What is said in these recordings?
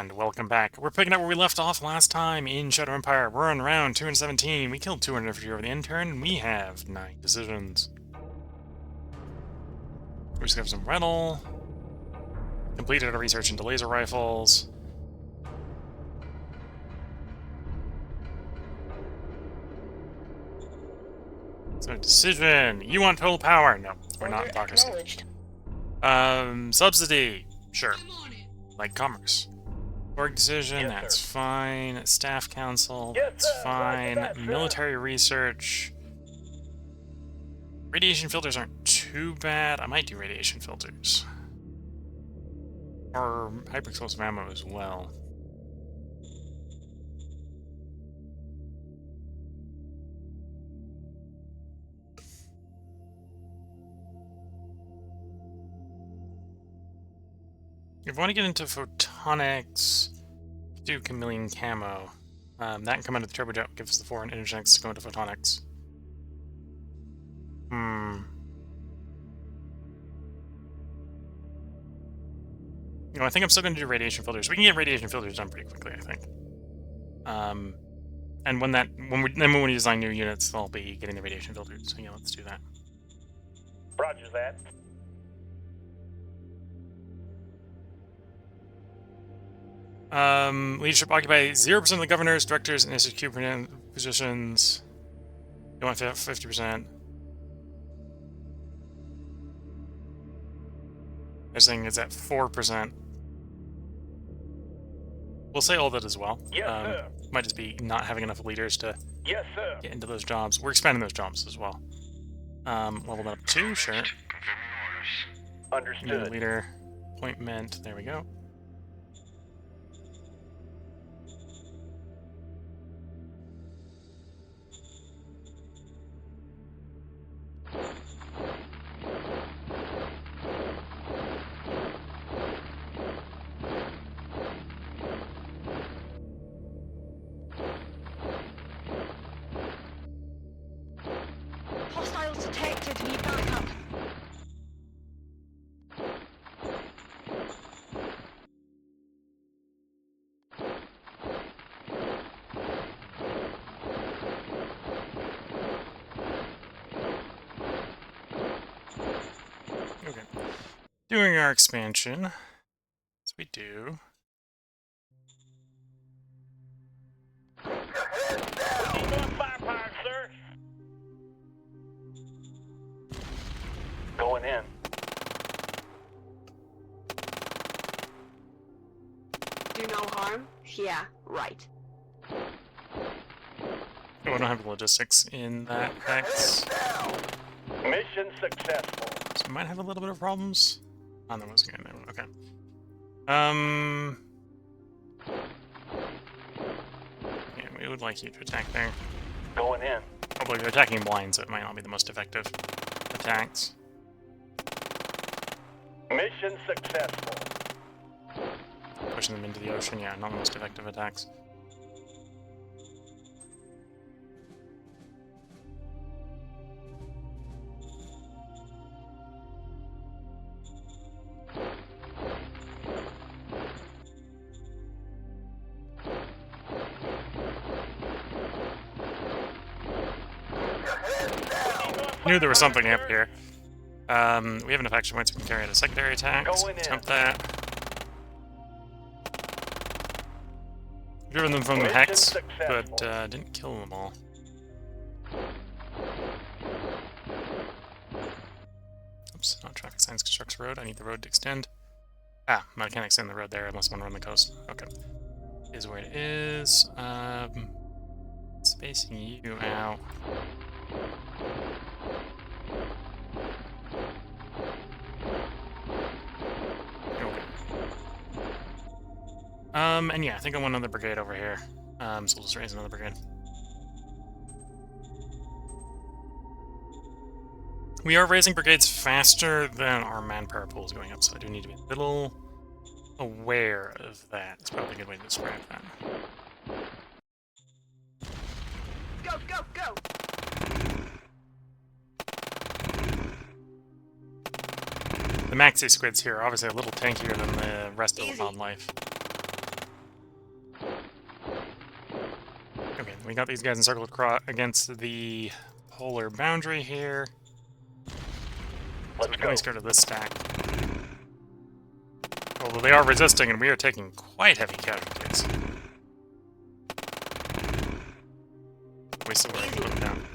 And welcome back. We're picking up where we left off last time in Shadow Empire. We're on round 217. We killed 250 over the intern, and we have 9 decisions. We just have some rental. Completed our research into laser rifles. So, decision. You want total power? No, we're not democracy. Subsidy. Sure. Like commerce. Org decision, yes, that's sir. Fine. Staff council, yes, that's fine. That, military research. Radiation filters aren't too bad. I might do radiation filters. Or hyper-explosive ammo as well. If we want to get into photonics, do chameleon camo. That can come under the turbojet, gives us the 4 interjects to go into photonics. You know, I think I'm still going to do radiation filters. We can get radiation filters done pretty quickly, I think. And when we design new units, they'll be getting the radiation filters. So yeah, let's do that. Roger that. Leadership occupy 0% of the governors, directors, and SHQ positions. You want 50%. This thing is at 4%. We'll say all that as well. Yes, sir. Might just be not having enough leaders to yes, sir. Get into those jobs. We're expanding those jobs as well. Level that up 2, sure. Understood. New leader appointment. There we go. Hostiles detected. Need backup. Okay. Doing our expansion. As we do. Firepower, sir. Going in. Do no harm? Yeah, right. Oh, I don't have logistics in that X. Mission successful. So we might have a little bit of problems. Oh, that wasn't good. Okay. Yeah, we would like you to attack there. Going in. Although you're attacking blind, so it might not be the most effective attacks. Mission successful. Pushing them into the ocean, yeah, not the most effective attacks. Knew there was something up here. We have enough action points we can carry out a secondary attack. So attempt that. Driven them from the Hex, but didn't kill them all. Oops, not traffic signs constructs road. I need the road to extend. Ah, I can't extend the road there unless I want to run the coast. Okay. Is where it is. Spacing you out. And yeah, I think I want another brigade over here. So we'll just raise another brigade. We are raising brigades faster than our manpower pool is going up, so I do need to be a little aware of that. It's probably a good way to describe that. Go, go, go! The maxi squids here are obviously a little tankier than the rest of the wildlife. we got these guys encircled against the polar boundary here. So we can always go to this stack. Although they are resisting, and we are taking quite heavy casualties. We still want to put them down.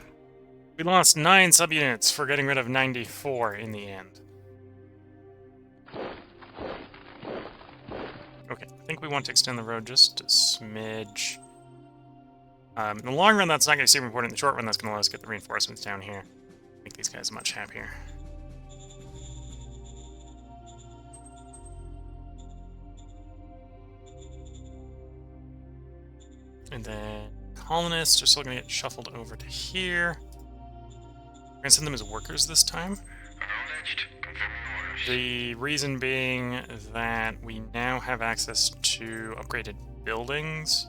We lost 9 subunits for getting rid of 94 in the end. Okay, I think we want to extend the road just a smidge. In the long run, that's not going to be super important. In the short run, that's going to allow us to get the reinforcements down here. Make these guys much happier. And then colonists are still going to get shuffled over to here. We're going to send them as workers this time. The reason being that we now have access to upgraded buildings.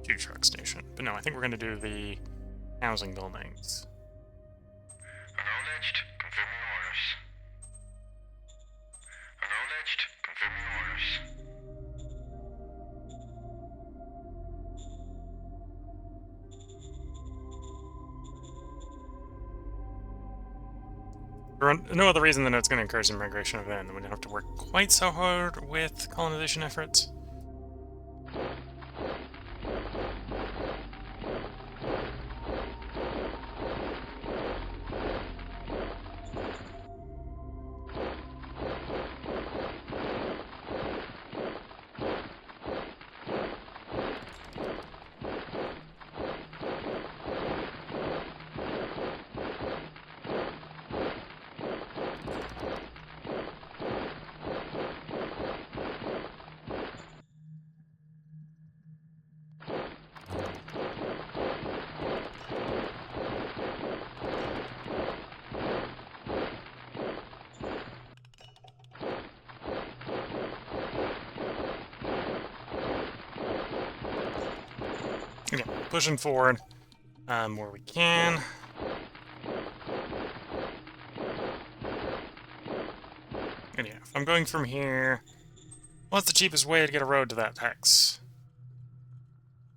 Food truck station. But no, I think we're going to do the housing buildings. Acknowledged. Confirming orders. Acknowledged. Confirming orders. For no other reason than it's going to encourage the migration of it, and we don't have to work quite so hard with colonization efforts. Okay, pushing forward where we can. And yeah, if I'm going from here, what's the cheapest way to get a road to that hex?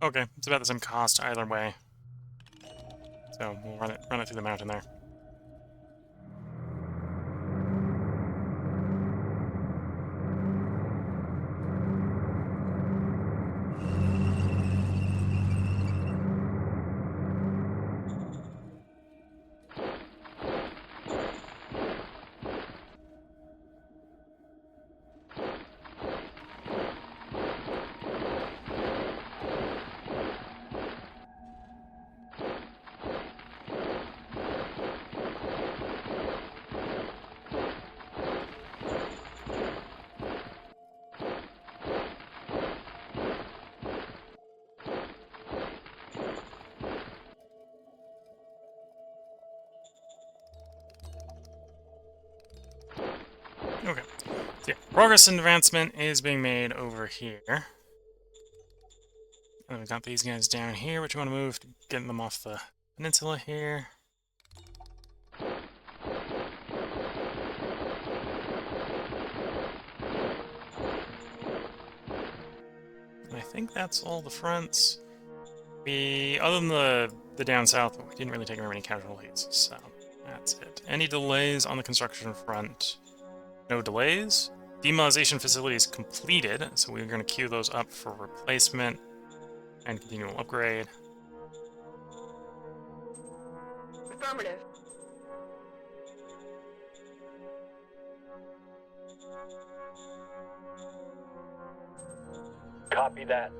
Okay, it's about the same cost either way. So we'll run it through the mountain there. Okay. So yeah, progress and advancement is being made over here. And we've got these guys down here, which we want to move, getting them off the peninsula here. And I think that's all the fronts. Other than the down south, we didn't really take very many casualties, so that's it. Any delays on the construction front? No delays. Demilitarization facilities completed, so we're going to queue those up for replacement and continual upgrade. Affirmative. Copy that.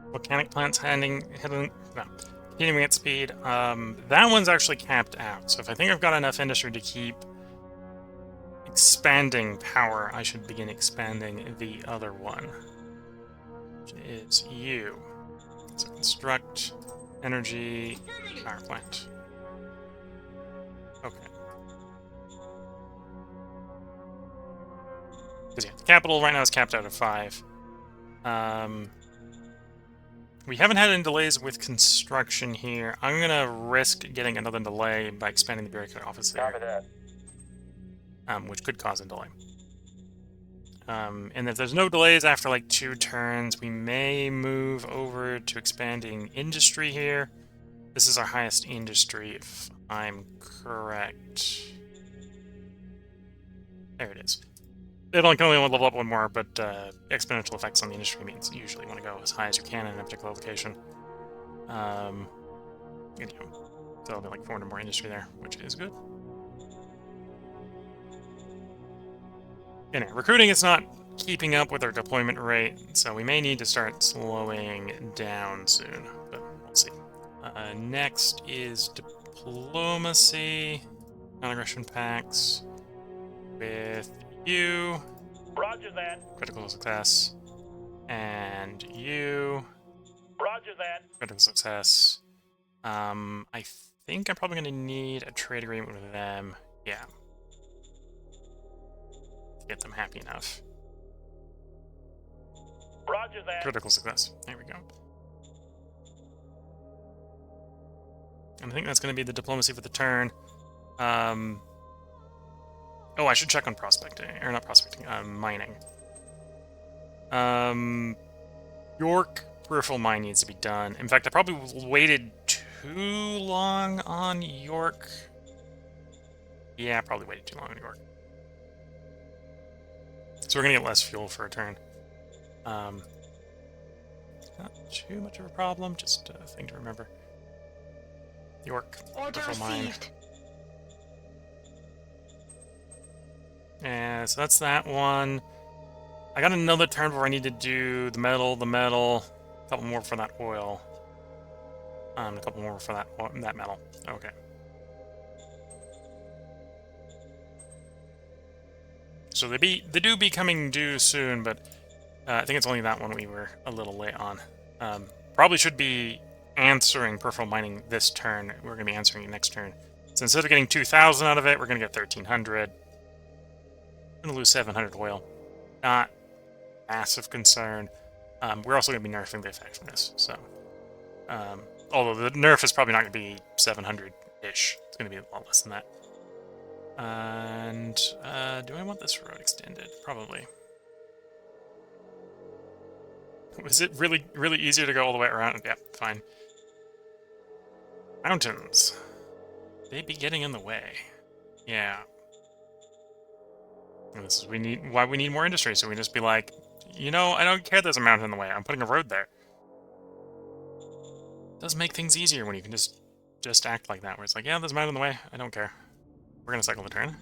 Volcanic plants continuing at speed. That one's actually capped out, so if I think I've got enough industry to keep expanding power, I should begin expanding the other one, which is you. So construct energy power plant. Okay. Because yeah, the capital right now is capped out at 5. We haven't had any delays with construction here. I'm gonna risk getting another delay by expanding the bureaucratic office there. Copy that. which could cause a delay. And if there's no delays after like 2 turns, we may move over to expanding industry here. This is our highest industry, if I'm correct. There it is. It can only level up 1 more, but exponential effects on the industry means you usually want to go as high as you can in a particular location. So there'll be like 400 more industry there, which is good. And recruiting is not keeping up with our deployment rate, so we may need to start slowing down soon, but we'll see. Next is diplomacy, non-aggression pacts with you. Roger that. Critical success. And you. Roger that. Critical success. I think I'm probably going to need a trade agreement with them. Yeah. To get them happy enough. Roger that. Critical success. There we go. And I think that's going to be the diplomacy for the turn. Oh, I should check on prospecting. Or not prospecting, mining. York peripheral mine needs to be done. In fact, I probably waited too long on York. Yeah, I probably waited too long on York. So we're going to get less fuel for a turn. Not too much of a problem, just a thing to remember. York, Order peripheral mine. received. And so that's that one. I got another turn where I need to do the metal, a couple more for that oil. A couple more for that metal. Okay. So they do be coming due soon, but I think it's only that one we were a little late on. Probably should be answering peripheral mining this turn. We're going to be answering it next turn. So instead of getting 2,000 out of it, we're going to get 1,300. I'm going to lose 700 oil. Not massive concern. We're also going to be nerfing the effectiveness, so... although the nerf is probably not going to be 700-ish. It's going to be a lot less than that. And, do I want this road extended? Probably. Was it really, really easier to go all the way around? Yeah, fine. Mountains. They be getting in the way. Yeah. And this is why we need more industry, so we just be like, you know, I don't care there's a mountain in the way, I'm putting a road there. It does make things easier when you can just act like that, where it's like, yeah, there's a mountain in the way, I don't care. We're gonna cycle the turn.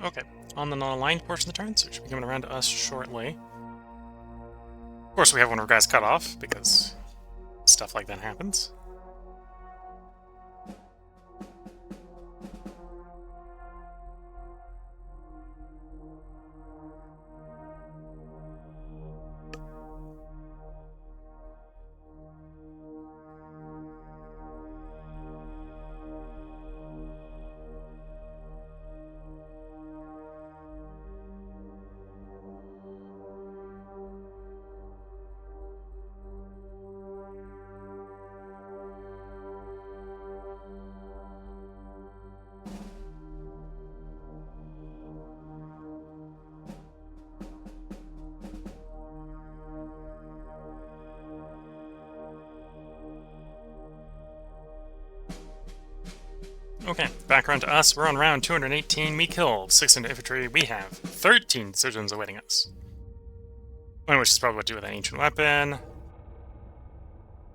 Okay, on the non-aligned portion of the turn, so it should be coming around to us shortly. Of course, we have one of our guys cut off, because stuff like that happens. Okay, back around to us. We're on round 218. We killed 600 infantry. We have 13 decisions awaiting us. One of which is probably what to do with an ancient weapon.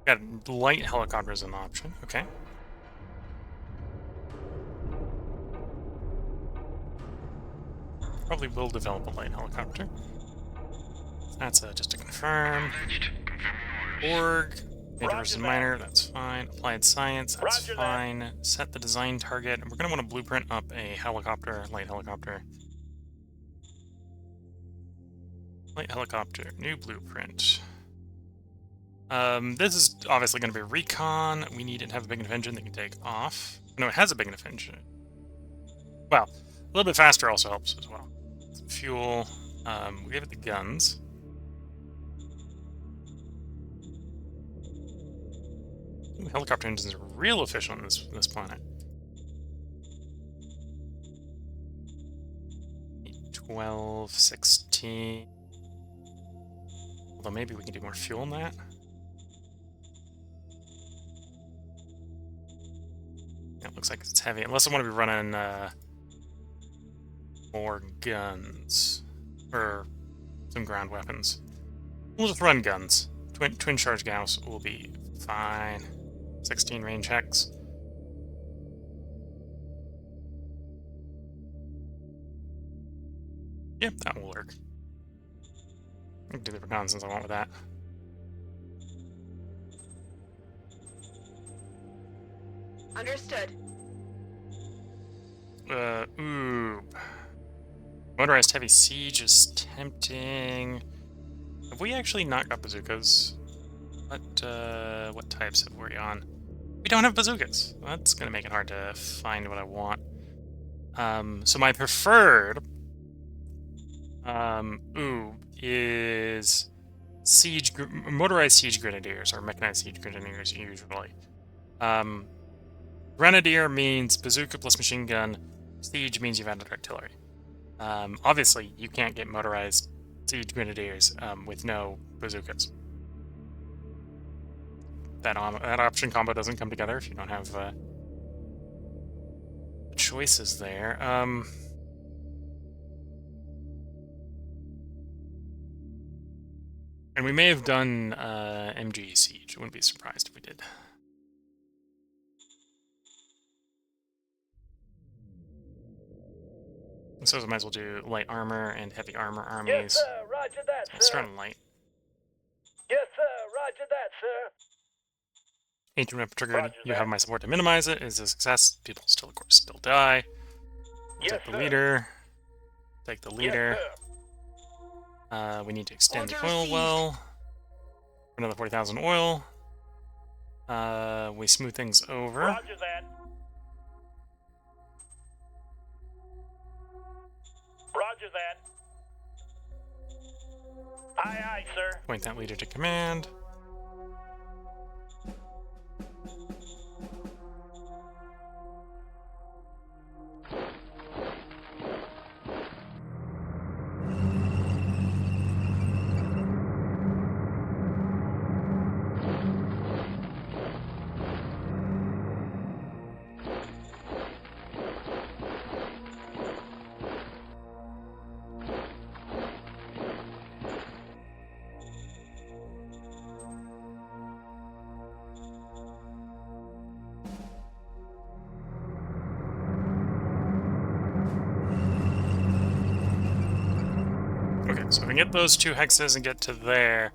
Got light helicopters as an option. Okay. Probably will develop a light helicopter. That's just to confirm. Acknowledged. Confirming orders. Org. Major versus Roger that. minor, that's fine. Applied science, that's Roger that. fine. Set the design target. We're going to want to blueprint up a helicopter, light helicopter. Light helicopter, new blueprint. This is obviously going to be recon. We need it to have a big enough engine that can take off. No, it has a big enough engine. Well, a little bit faster also helps as well. Some fuel. We give it the guns. Ooh, helicopter engines are real efficient on this planet. 12, 16. Although maybe we can do more fuel in that. Yeah, it looks like it's heavy. Unless I want to be running more guns. Or some ground weapons. We'll just run guns. Twin charge Gauss will be fine. 16 range hex. Yeah, that will work. I can do the reconnaissance I want with that. Understood. Ooh. Motorized heavy siege is tempting. Have we actually not got bazookas? What types have we on? We don't have bazookas. That's gonna make it hard to find what I want. So my preferred is motorized siege grenadiers or mechanized siege grenadiers usually. Grenadier means bazooka plus machine gun. Siege means you've added artillery. Obviously, you can't get motorized siege grenadiers with no bazookas. That option combo doesn't come together if you don't have choices there. And we may have done MG Siege. I wouldn't be surprised if we did. So I might as well do light armor and heavy armor armies. Yes, sir. Roger that, Let's sir. start on light. Yes, sir. Roger that, sir. Ancient weapon triggered. Roger You that. have my support to minimize it. Is a success. People still, of course, still die. Yes, Take the sir. leader. Take the leader. Yes, sir. We need to extend the Order oil received. well. Another 40,000 oil. We smooth things over. Roger that. Roger that. Aye, aye, sir. Point that leader to command. so if we can get those 2 hexes and get to there,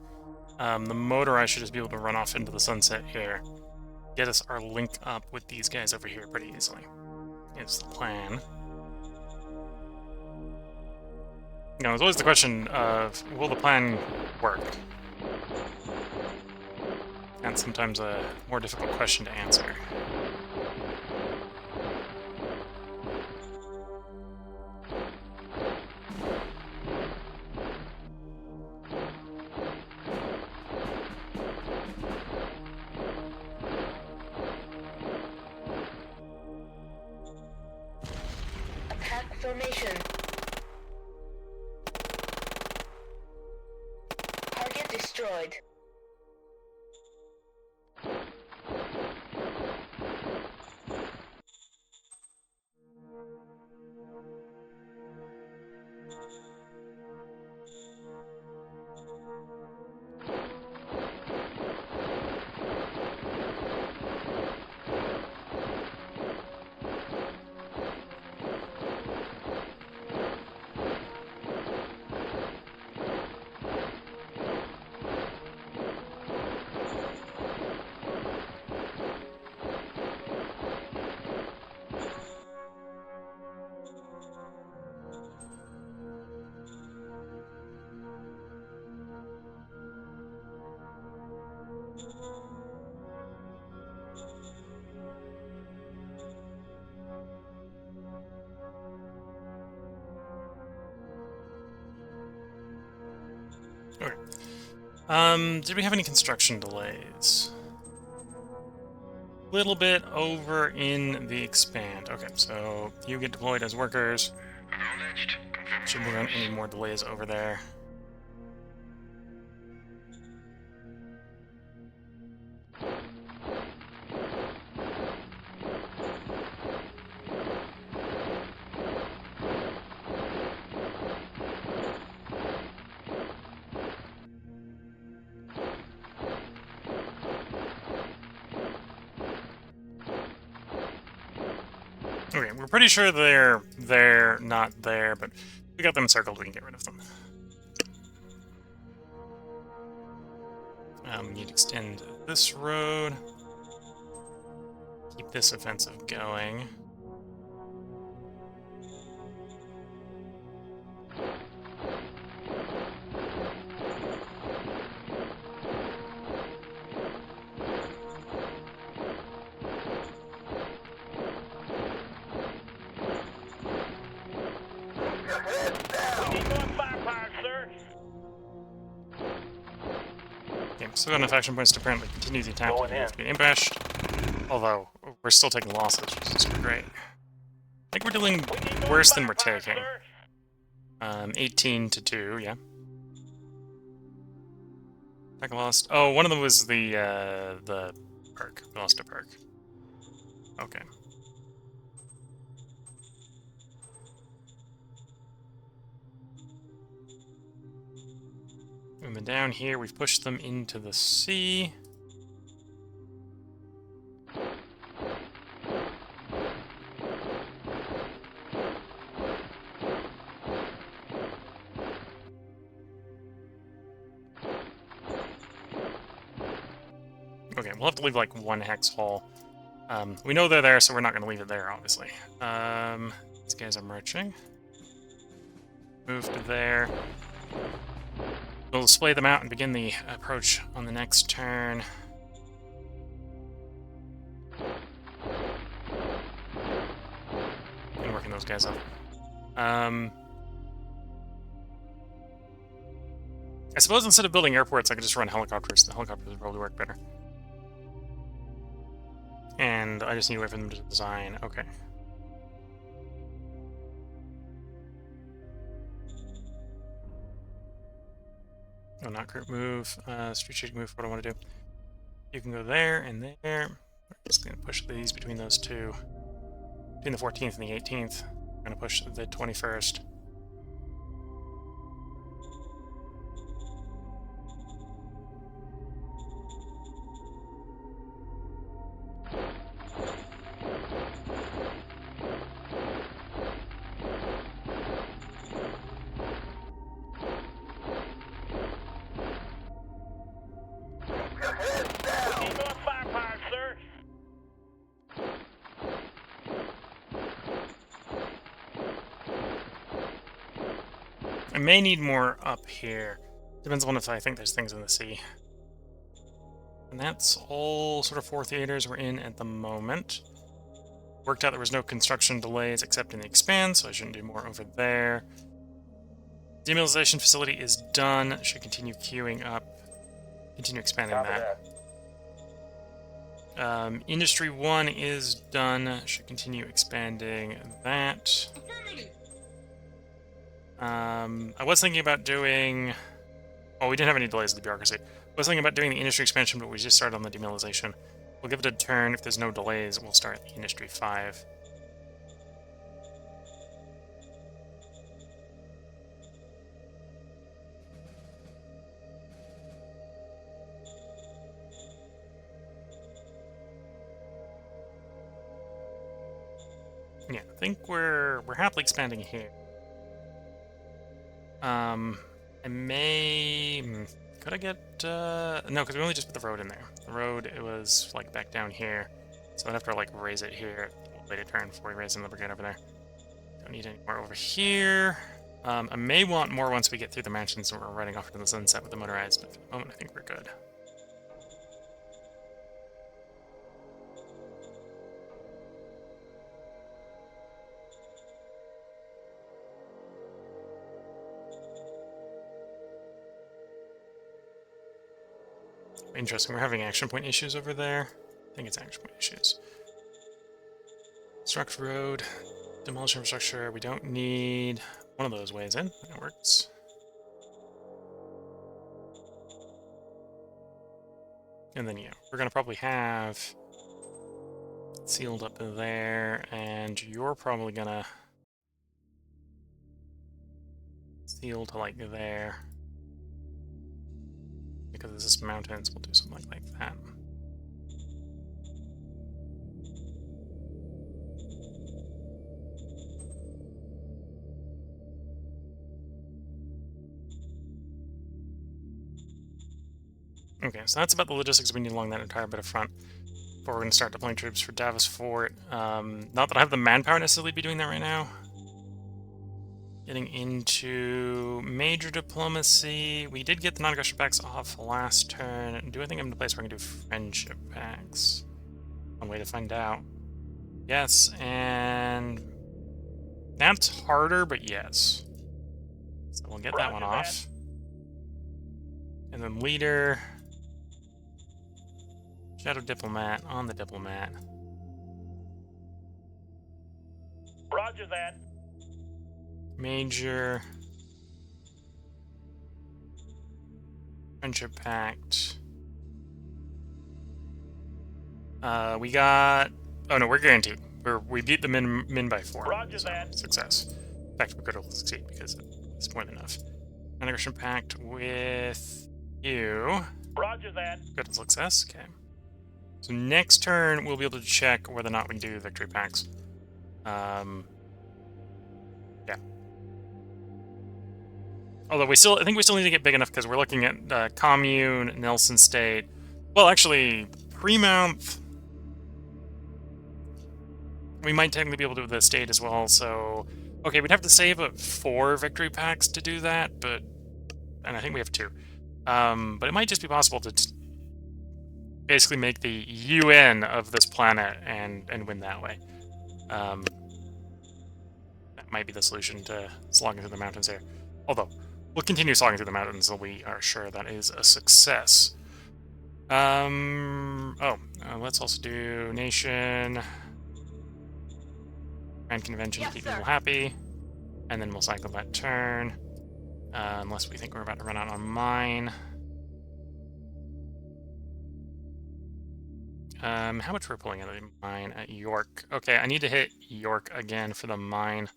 the motorized should just be able to run off into the sunset here. Get us our link up with these guys over here pretty easily. Is the plan. You know, there's always the question of, will the plan work? That's sometimes a more difficult question to answer. Attack formation. Target destroyed. Okay. Did we have any construction delays? Little bit over in the expand. Okay, so you get deployed as workers. Acknowledged. Confirming Should prevent any more delays over there. Okay, we're pretty sure they're not there, but we got them circled, we can get rid of them. We need to extend this road. Keep this offensive going. We need more firepower, sir. Okay, still got enough action points to apparently continue the attack Going if we get ambushed. Although, we're still taking losses, which is great. I think we're doing We need more worse than we're firepower, taking. sir. 18 to 2, yeah. Attack lost. Oh, one of them was the perk. We lost a perk. Okay. And then down here, we've pushed them into the sea. Okay, we'll have to leave like one hex hole. We know they're there, so we're not going to leave it there, obviously. These guys are marching. Move to there. We'll display them out and begin the approach on the next turn. And working those guys up. I suppose instead of building airports, I could just run helicopters. The helicopters would probably work better. And I just need to wait for them to design. Okay. Oh, not group move. Strategic move. What do I want to do? You can go there and there. We're just going to push these between those two. Between the 14th and the 18th. I'm going to push the 21st. I may need more up here. Depends on if I think there's things in the sea. And that's all sort of 4 theaters we're in at the moment. Worked out there was no construction delays except in the expand, so I shouldn't do more over there. Demilitarization facility is done. Should continue queuing up. Continue expanding that. Industry 1 is done. Should continue expanding that. I was thinking about doing... Oh, we didn't have any delays in the bureaucracy. I was thinking about doing the industry expansion, but we just started on the demilitarization. We'll give it a turn. If there's no delays, we'll start the Industry 5. Yeah, I think we're happily expanding here. I may... Could I get... No, because we only just put the road in there. The road, it was, like, back down here. So I'd have to, like, raise it here. We'll wait a turn before we raise in the brigade over there. Don't need any more over here. I may want more once we get through the mansions and we're riding off into the sunset with the motorized, but for the moment I think we're good. Interesting, we're having action point issues over there. I think it's action point issues. Construct road, demolish infrastructure. We don't need one of those ways in. That works. And then, yeah, we're going to probably have sealed up there, and you're probably going to seal to, like, there. Because this is mountains, we'll do something like that. Okay, so that's about the logistics we need along that entire bit of front. Before we're going to start deploying troops for Davos Fort. Not that I have the manpower necessarily to be doing that right now. Getting into major diplomacy. We did get the non-aggression packs off last turn. Do I think I'm in a place where I can do friendship packs? One way to find out. Yes, and that's harder, but yes. So we'll get that one off. And then leader. Shadow diplomat on the diplomat. Roger that. Major. Friendship pact. We got... Oh no, we're guaranteed. We beat the min by 4. Roger so that. Success. In fact, we're going to succeed because it's more than enough. Non-aggression pact with you. Roger that. Good success. Okay. So next turn, we'll be able to check whether or not we can do victory packs. Yeah. Although I think we still need to get big enough because we're looking at commune, Nelson State. Well, actually, pre-mount, we might technically be able to do the state as well. So, okay, we'd have to save up 4 victory packs to do that, and I think we have 2. But it might just be possible to basically make the UN of this planet and win that way. That might be the solution to slogging through the mountains here. Although, we'll continue slogging through the mountains until we are sure that is a success. Let's also do nation. Grand convention to keep people happy. And then we'll cycle that turn. Unless we think we're about to run out on mine. How much we're pulling out of the mine at York? Okay, I need to hit York again for the mine.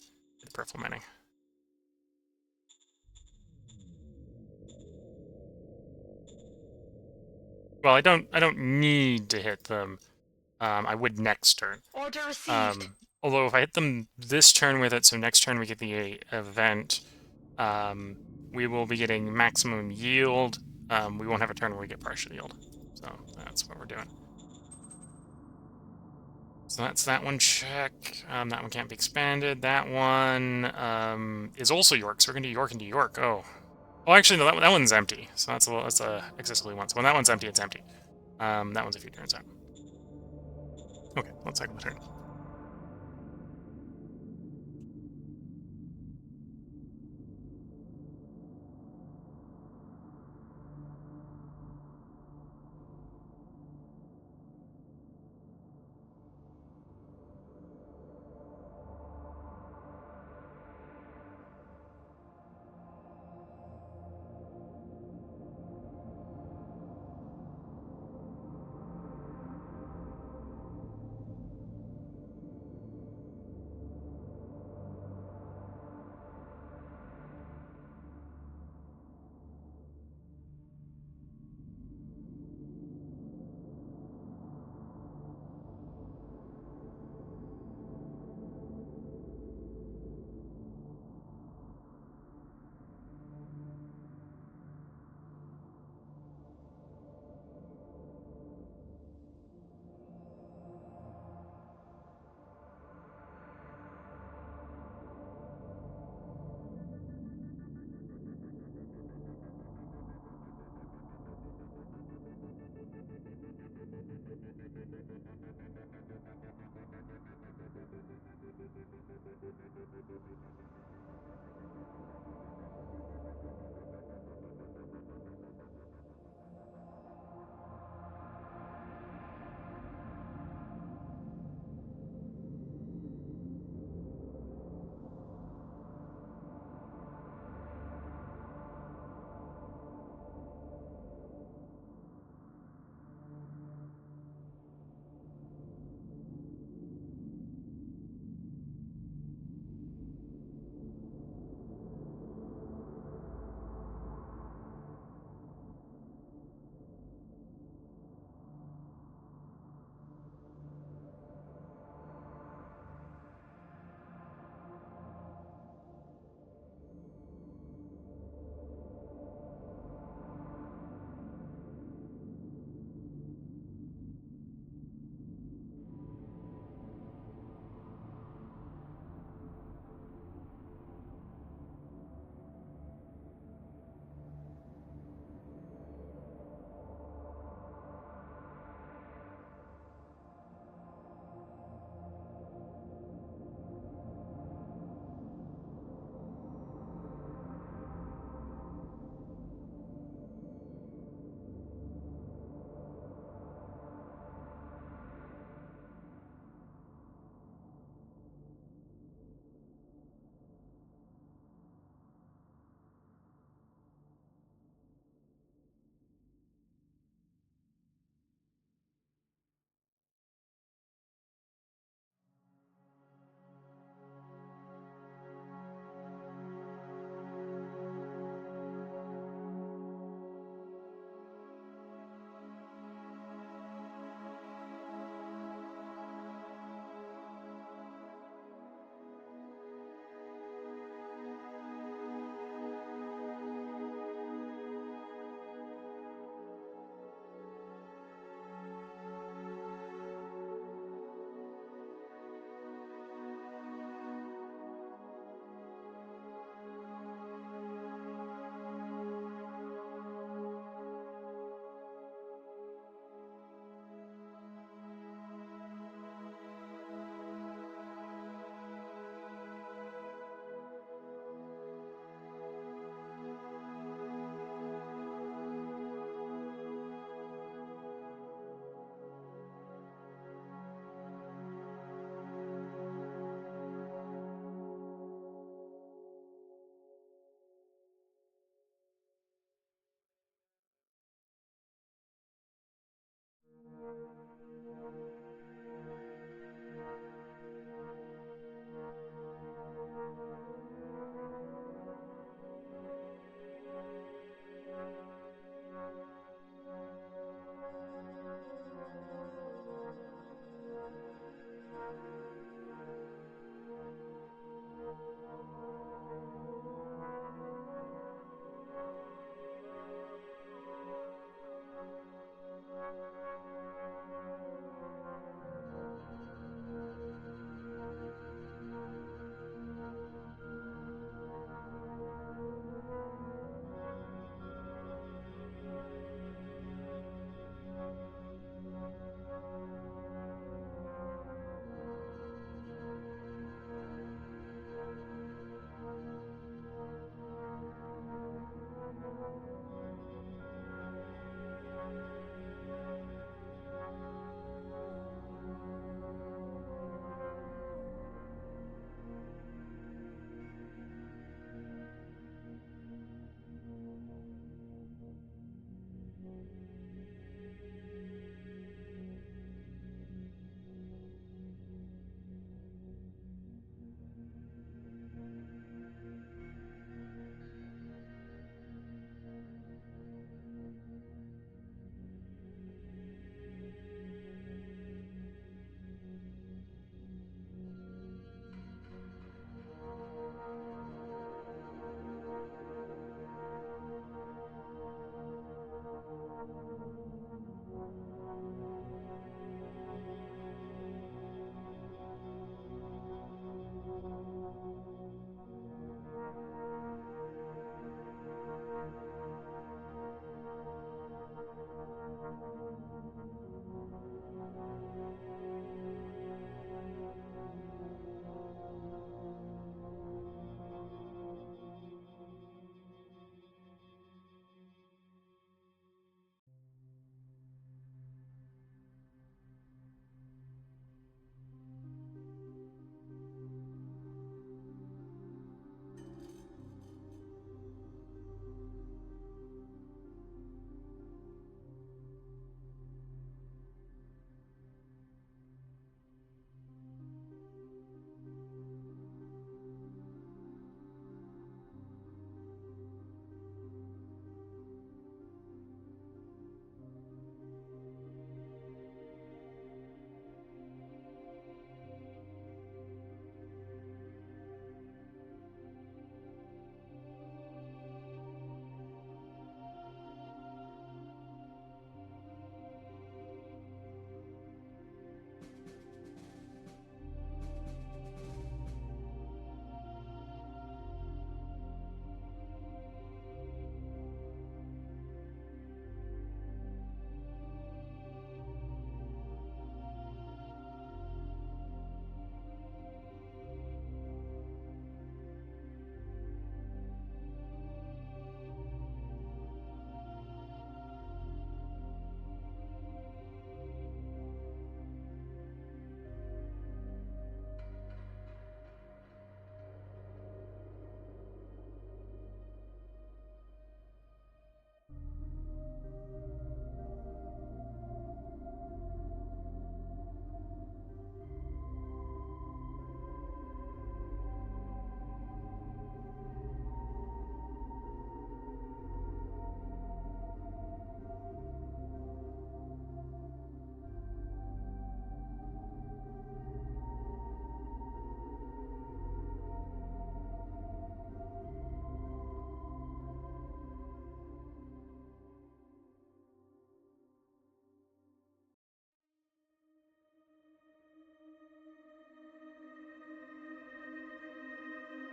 The peripheral mining. Well, I don't need to hit them. I would next turn. Order received. Although if I hit them this turn with it, so next turn we get the event, we will be getting maximum yield. We won't have a turn where we get partial yield. So that's what we're doing. So that's that one check. That one can't be expanded. That one is also York, so we're going to do York into York. Oh. Oh, actually, no, that one's empty. So that's a excessively one. So when that one's empty, it's empty. That one's a few turns out. Okay, let's cycle the turn.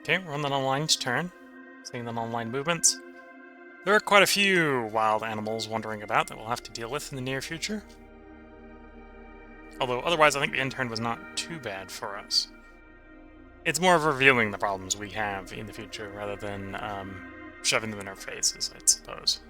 Okay, we're on the online's turn. Seeing the online movements. There are quite a few wild animals wandering about that we'll have to deal with in the near future. Although, otherwise, I think the intern was not too bad for us. It's more of revealing the problems we have in the future, rather than shoving them in our faces, I suppose.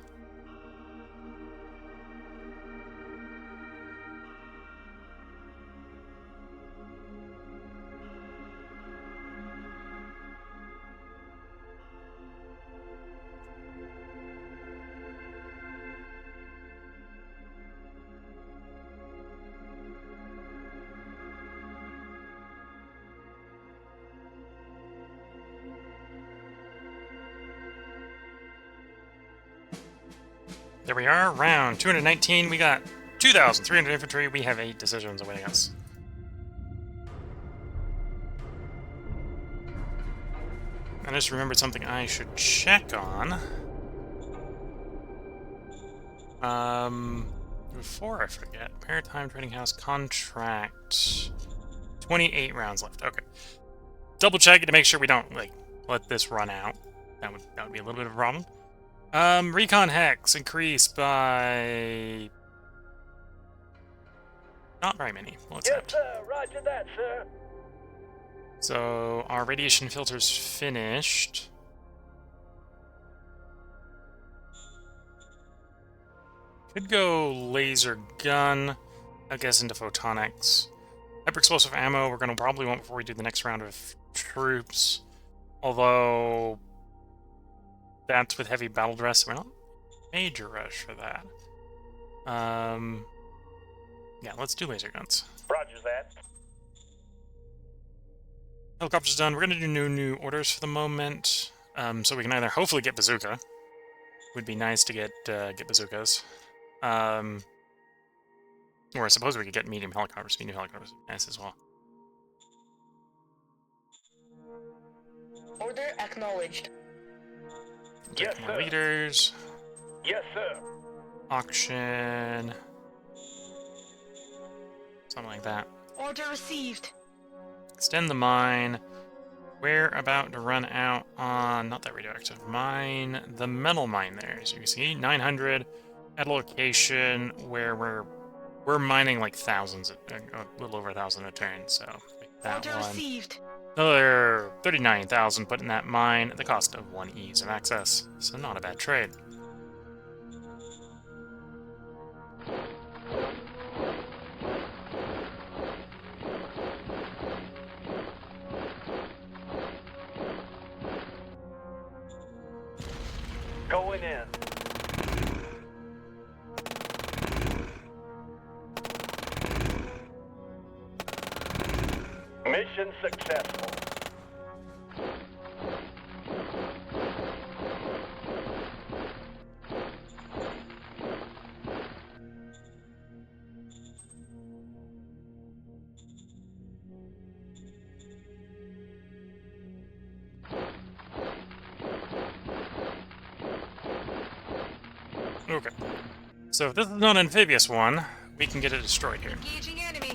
There we are, round 219. We got 2,300 infantry. We have 8 decisions awaiting us. I just remembered something I should check on. Before I forget, Maritime Trading House contract. 28 rounds left. Okay. Double check it to make sure we don't let this run out. That would be a little bit of a problem. Recon Hex increased by... not very many. We'll accept. Yes, sir. Roger that, sir. So, our radiation filter's finished. Could go laser gun, I guess, into photonics. Hyper explosive ammo we're going to probably want before we do the next round of troops. Although... that's with heavy battle dress, so we're not major rush for that. Yeah, let's do laser guns. Roger that. Helicopter's done. We're gonna do new orders for the moment. So we can either hopefully get bazooka. Would be nice to get bazookas. Or I suppose we could get medium helicopters. Medium helicopters would be nice as well. Order acknowledged. Yes, More sir. leaders. Yes, sir. Auction. Something like that. Order received. Extend the mine. We're about to run out on, not that radioactive mine, the metal mine there. As you can see, 900 at a location where we're mining like thousands, a little over 1,000 a turn. So that Order one. received. Another 39,000 put in that mine at the cost of 1 ease of access. So not a bad trade. Going in. Mission successful. Okay. So if this is not an amphibious one, we can get it destroyed here. Engaging enemy.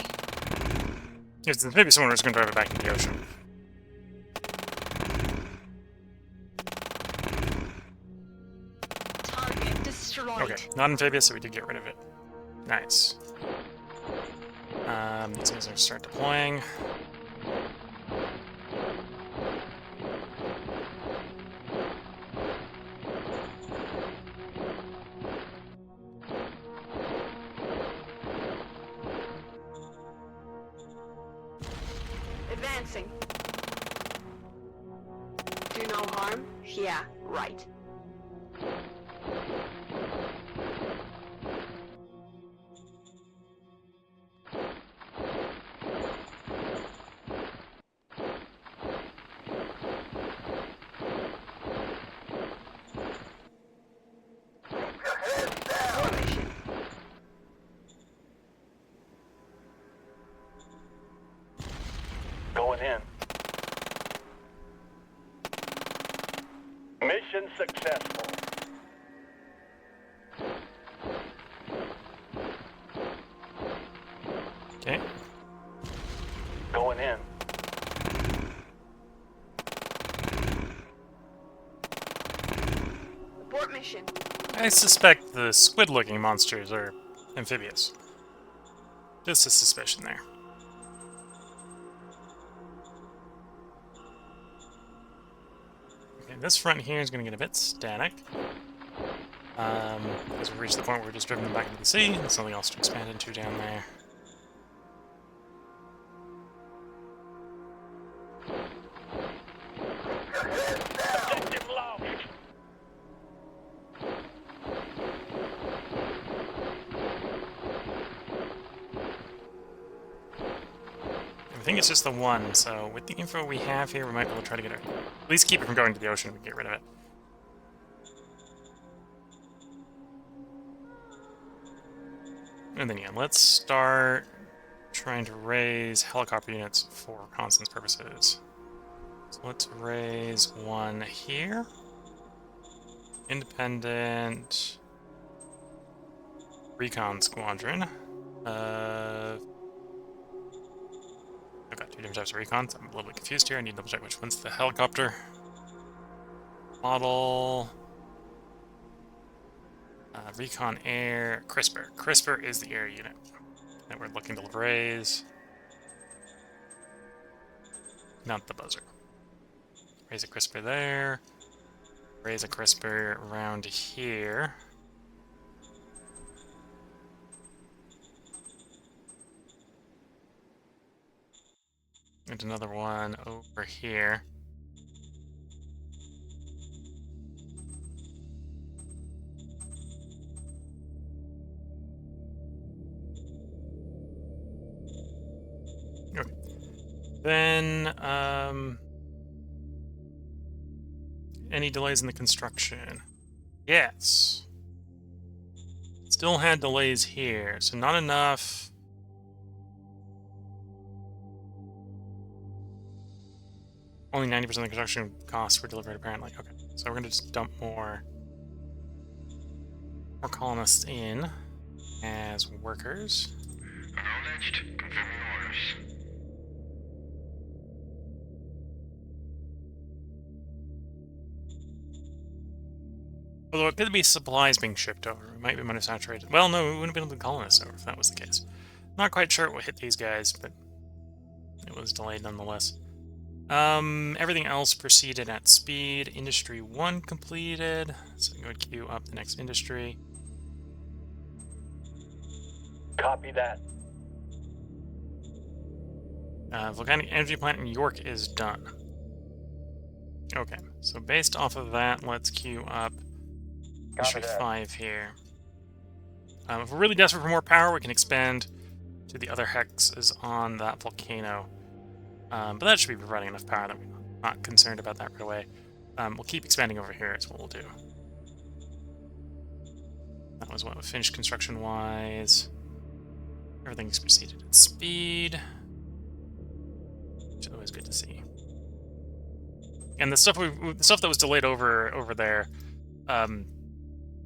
If it's an amphibious one, we're just going to drive it back into the ocean. Target destroyed. Okay, not amphibious, so we did get rid of it. Nice. These guys are start deploying. Advancing. Do no harm? Yeah, right. Formation. Going in. Mission successful. Okay. Abort mission. I suspect the squid-looking monsters are amphibious. Just a suspicion there. Okay, this front here is going to get a bit static. As we reach the point where we're just driven them back into the sea, and something else to expand into down there. Objective lost. I think it's just the one, so with the info we have here, we might be able to try to get it. At least keep it from going to the ocean and get rid of it. And then yeah, let's start trying to raise helicopter units for reconnaissance purposes. So let's raise one here. Independent recon squadron. I've got two different types of recons. I'm a little bit confused here. I need to double check which one's the helicopter model. Recon Air, CRISPR. CRISPR is the air unit that we're looking to raise. Not the buzzer. Raise a CRISPR there. Raise a CRISPR around here. And another one over here. Okay. Then, any delays in the construction? Yes. Still had delays here, so not enough. Only 90% of the construction costs were delivered, apparently. Okay, so we're gonna just dump more colonists in as workers. Acknowledged. Confirming orders. Although it could be supplies being shipped over. We might be money-saturated. Well, no, we wouldn't have been able to colonists over if that was the case. Not quite sure what hit these guys, but it was delayed nonetheless. Everything else proceeded at speed. Industry 1 completed. So I'm going to queue up the next industry. Copy that. Volcanic energy plant in York is done. Okay, so based off of that, let's queue up Industry 5 here. If we're really desperate for more power, we can expand to the other hexes on that volcano. But that should be providing enough power that we're not concerned about that right away. We'll keep expanding over here, is what we'll do. That was what was finished construction-wise. Everything's proceeded at speed. Which is always good to see. And the stuff that was delayed over there,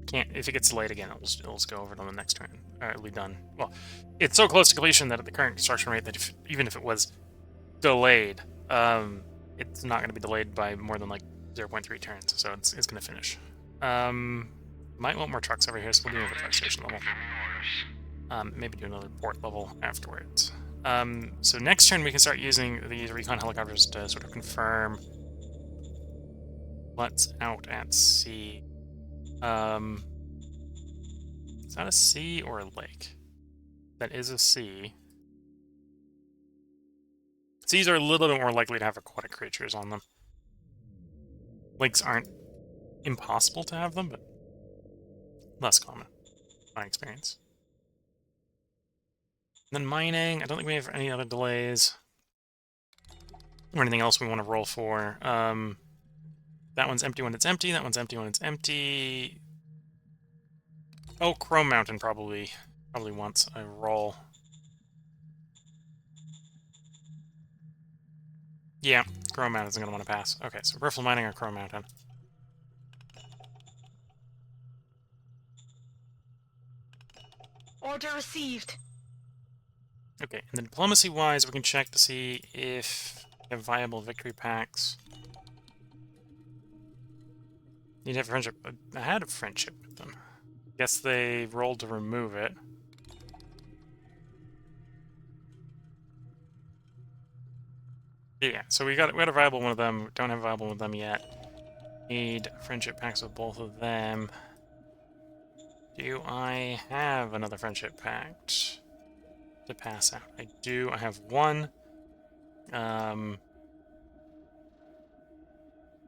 can't, if it gets delayed again, it'll just go over it on the next turn. It'll be done. Well, it's so close to completion that at the current construction rate that even if it was delayed, it's not going to be delayed by more than like 0.3 turns, so it's going to finish. Might want more trucks over here, so we'll do another truck station level. Maybe do another port level afterwards. So next turn we can start using these recon helicopters to sort of confirm what's out at sea. Is that a sea or a lake? That is a sea. Seas are a little bit more likely to have aquatic creatures on them. Lakes aren't impossible to have them, but less common, in my experience. And then mining, I don't think we have any other delays. Or anything else we want to roll for. That one's empty when it's empty, that one's empty when it's empty. Oh, Chrome Mountain probably wants a roll. Yeah, Chrome Mountain isn't going to want to pass. Okay, so Riffle Mining or Chrome Mountain. Order received. Okay, and then diplomacy-wise, we can check to see if we have viable victory packs. Need to have a friendship. I had a friendship with them. Guess they rolled to remove it. Yeah, so we had a viable one of them. Don't have a viable one of them yet. Need friendship packs with both of them. Do I have another friendship pact to pass out? I do. I have one.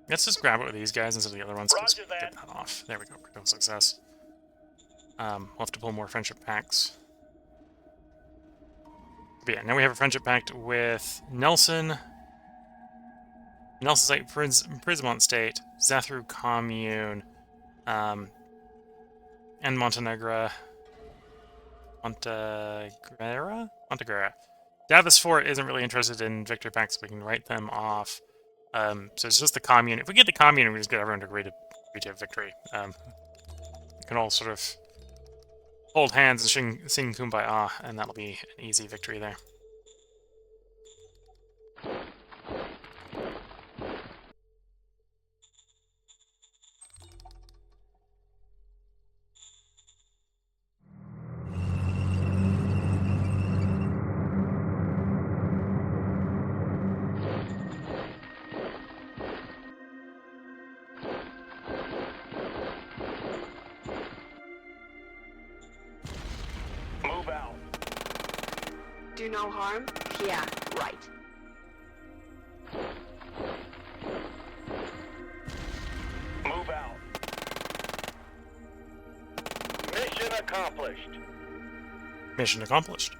Let's just grab it with these guys instead of the other ones. Roger Get that. that off. There we go. Critical success. We'll have to pull more friendship packs. But yeah, now we have a friendship pact with Nelson. Nelson State, Prismont State, Zathru Commune, and Montenegro. Montegrera. Davis Fort isn't really interested in victory packs, so we can write them off. So it's just the commune. If we get the commune, we just get everyone to agree to victory. We can all sort of hold hands and sing Kumbaya, and that'll be an easy victory there. Move out. Do no harm? Yeah, right. Move out. Mission accomplished. Mission accomplished.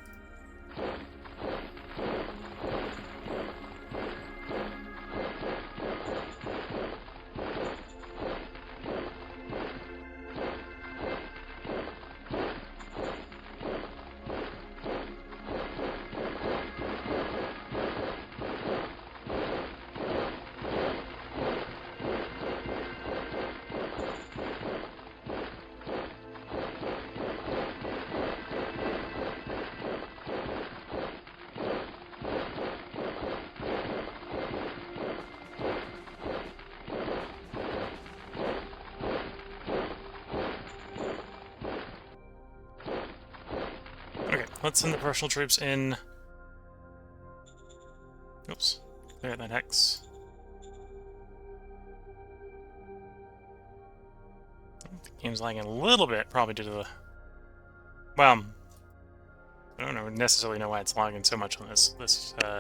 Okay, let's send the professional troops in. Oops, clear that hex. The game's lagging a little bit, probably due to the... Well, I don't necessarily know why it's lagging so much on this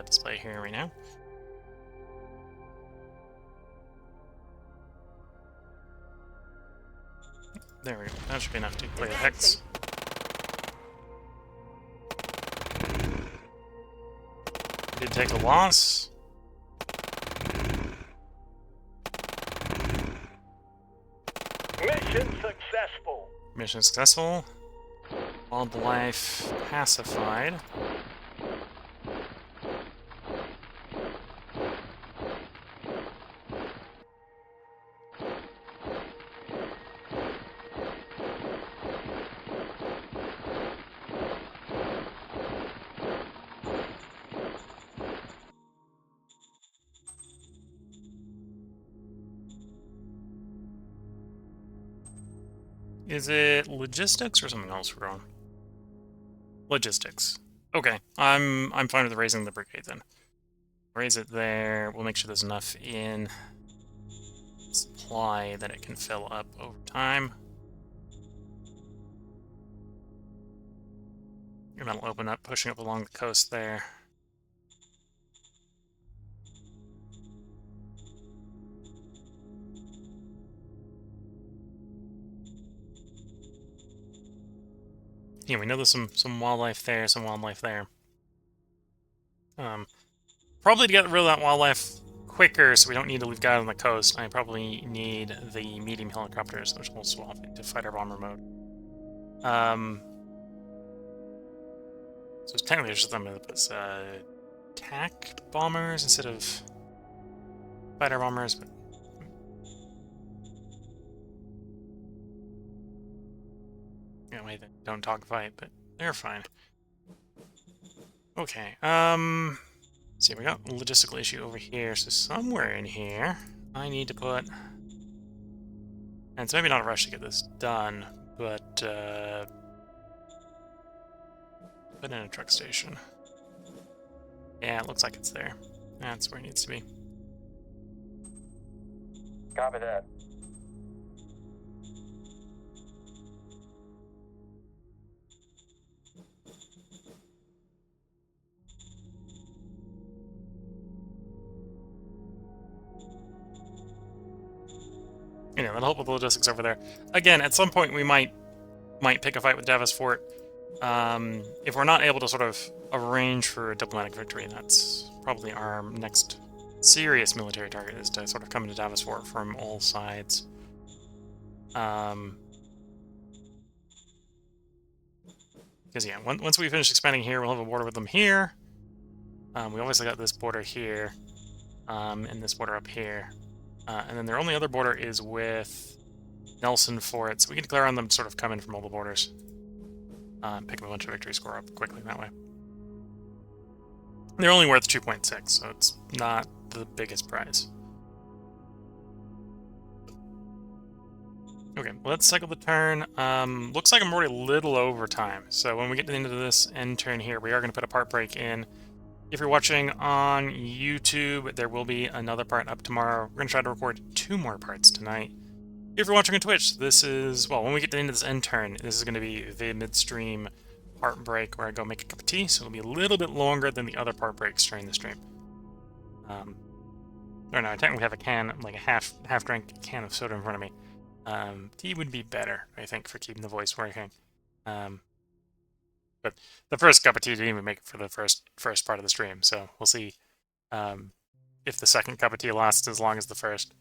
display here right now. There we go. That should be enough to clear the hex. Did take a loss. Mission successful. Mission successful. Wildlife pacified. Is it logistics or something else we're on? Logistics. Okay, I'm fine with raising the brigade then. Raise it there. We'll make sure there's enough in supply that it can fill up over time. And that'll open up, pushing up along the coast there. Yeah, we know there's some wildlife there, some wildlife there. Probably to get rid of that wildlife quicker, so we don't need to leave guys on the coast, I probably need the medium helicopters, which will swap into fighter bomber mode. So technically there's just them as attack bombers instead of fighter bombers, but anyway, they don't dogfight, but they're fine. Okay, see, we got a logistical issue over here, so somewhere in here, I need to put And so maybe not a rush to get this done, but put in a truck station. Yeah, it looks like it's there. That's where it needs to be. Copy that. Anyway, that'll help with the logistics over there. Again, at some point we might pick a fight with Davis Fort. If we're not able to sort of arrange for a diplomatic victory, that's probably our next serious military target, is to sort of come into Davis Fort from all sides. Because yeah, once we finish expanding here, we'll have a border with them here. We obviously got this border here, and this border up here. And then their only other border is with Nelson Fort, so we can declare on them to sort of come in from all the borders. Pick up a bunch of victory score up quickly that way. They're only worth 2.6, so it's not the biggest prize. Okay, well, let's cycle the turn. Looks like I'm already a little over time, so when we get to the end of this end turn here, we are going to put a part break in. If you're watching on YouTube, there will be another part up tomorrow. We're going to try to record 2 more parts tonight. If you're watching on Twitch, this is, well, when we get to the end of this end turn, this is going to be the midstream part break where I go make a cup of tea, so it'll be a little bit longer than the other part breaks during the stream. Or no, I technically have a can, like a half-drank can of soda in front of me. Tea would be better, I think, for keeping the voice working. But the first cup of tea didn't even make it for the first part of the stream, so we'll see if the second cup of tea lasts as long as the first.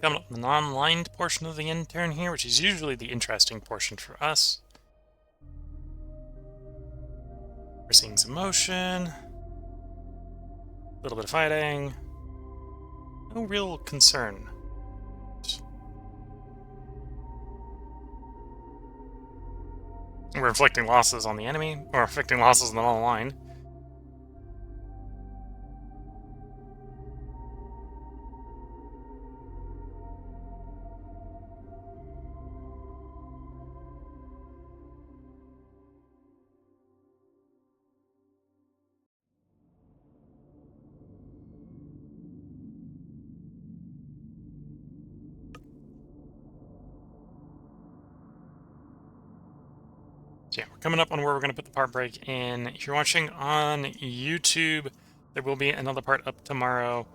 Coming up the non-lined portion of the intern here, which is usually the interesting portion for us. We're seeing some motion. A little bit of fighting. No real concern. We're inflicting losses on the enemy, or inflicting losses on the non-aligned. So yeah, we're coming up on where we're going to put the part break in. If you're watching on YouTube, there will be another part up tomorrow.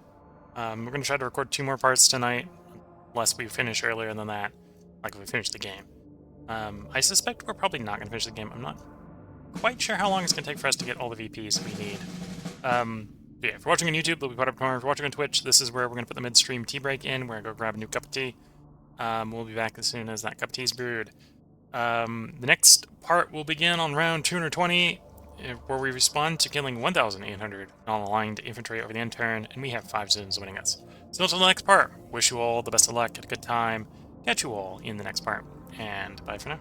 We're going to try to record 2 more parts tonight, unless we finish earlier than that, like if we finish the game. I suspect we're probably not going to finish the game. I'm not quite sure how long it's going to take for us to get all the VPs we need. But yeah, if you're watching on YouTube, they'll be part of tomorrow. If you're watching on Twitch, this is where we're going to put the midstream tea break in. We're going to go grab a new cup of tea. We'll be back as soon as that cup of tea is brewed. The next part will begin on round 220, where we respond to killing 1,800 non-aligned infantry over the intern, and we have 5 citizens winning us. So until the next part, wish you all the best of luck, had a good time, catch you all in the next part, and bye for now.